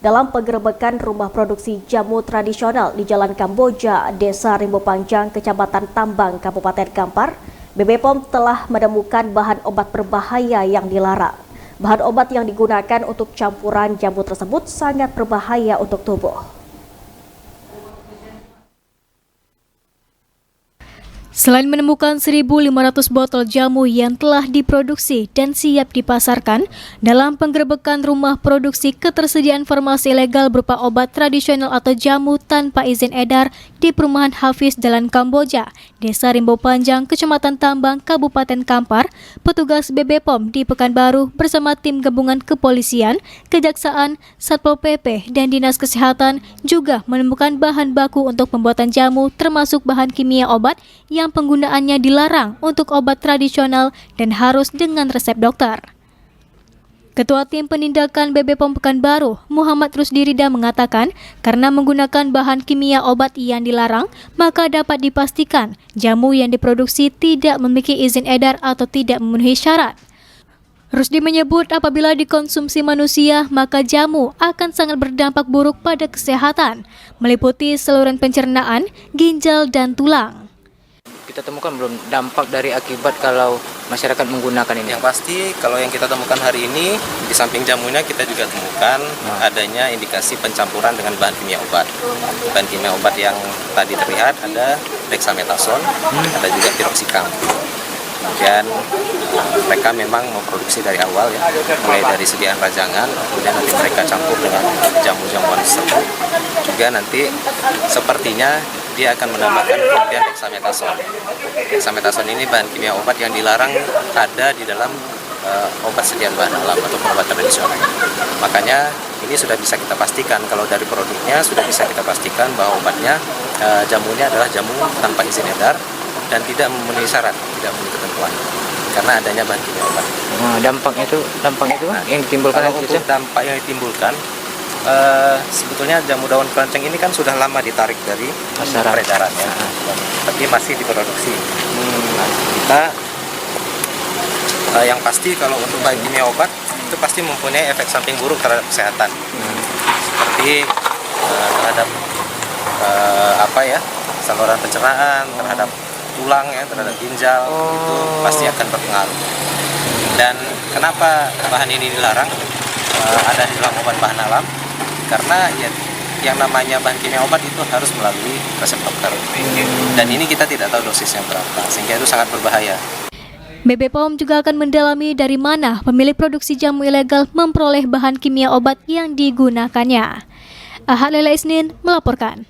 dalam penggerebekan rumah produksi jamu tradisional di Jalan Kamboja, Desa Rimbo Panjang, Kecamatan Tambang, Kabupaten Kampar. BB POM telah menemukan bahan obat berbahaya yang dilarang. Bahan obat yang digunakan untuk campuran jamu tersebut sangat berbahaya untuk tubuh. Selain menemukan 1.500 botol jamu yang telah diproduksi dan siap dipasarkan, dalam penggerebekan rumah produksi ketersediaan farmasi ilegal berupa obat tradisional atau jamu tanpa izin edar di Perumahan Hafiz Jalan Kamboja, Desa Rimbo Panjang, Kecamatan Tambang, Kabupaten Kampar, petugas BB POM di Pekanbaru bersama tim gabungan kepolisian, kejaksaan, Satpol PP, dan Dinas Kesehatan juga menemukan bahan baku untuk pembuatan jamu termasuk bahan kimia obat yang penggunaannya dilarang untuk obat tradisional dan harus dengan resep dokter. Ketua Tim Penindakan BB POM Pekanbaru, Muhammad Rusdi Rida mengatakan, karena menggunakan bahan kimia obat yang dilarang, maka dapat dipastikan jamu yang diproduksi tidak memiliki izin edar atau tidak memenuhi syarat. Rusdi menyebut apabila dikonsumsi manusia, maka jamu akan sangat berdampak buruk pada kesehatan, meliputi saluran pencernaan, ginjal, dan tulang. Kita temukan belum dampak dari akibat kalau masyarakat menggunakan ini? Yang pasti kalau yang kita temukan hari ini, di samping jamunya kita juga temukan adanya indikasi pencampuran dengan bahan kimia obat. Bahan kimia obat yang tadi terlihat ada dexamethasone, ada juga piroxicam. Kemudian mereka memang memproduksi dari awal ya, mulai dari sediaan rajangan, kemudian nanti mereka campur dengan jamu-jamuan tersebut. Juga nanti sepertinya dia akan menambahkan kemudian dexamethasone. Dexamethasone ini bahan kimia obat yang dilarang ada di dalam obat sediaan bahan alam atau obat tradisional. Makanya ini sudah bisa kita pastikan, kalau dari produknya sudah bisa kita pastikan bahwa obatnya, jamunya adalah jamu tanpa izin edar dan tidak memenuhi syarat, tidak memenuhi ketentuan karena adanya bahan kimia obat. Dampak itu yang ditimbulkan untuk dampak yang ditimbulkan, sebetulnya jamu daun kelanceng ini kan sudah lama ditarik dari peredarannya, tapi masih diproduksi. Kita yang pasti kalau untuk bahan kimia obat itu pasti mempunyai efek samping buruk terhadap kesehatan, seperti terhadap saluran pencernaan, terhadap tulang ya, terhadap ginjal, itu pasti akan berpengaruh. Dan kenapa bahan ini dilarang ada di dalam obat bahan alam? Karena ya, yang namanya bahan kimia obat itu harus melalui resep dokter. Dan ini kita tidak tahu dosisnya berapa, sehingga itu sangat berbahaya. BB POM juga akan mendalami dari mana pemilik produksi jamu ilegal memperoleh bahan kimia obat yang digunakannya. Ahad Lela Isnin melaporkan.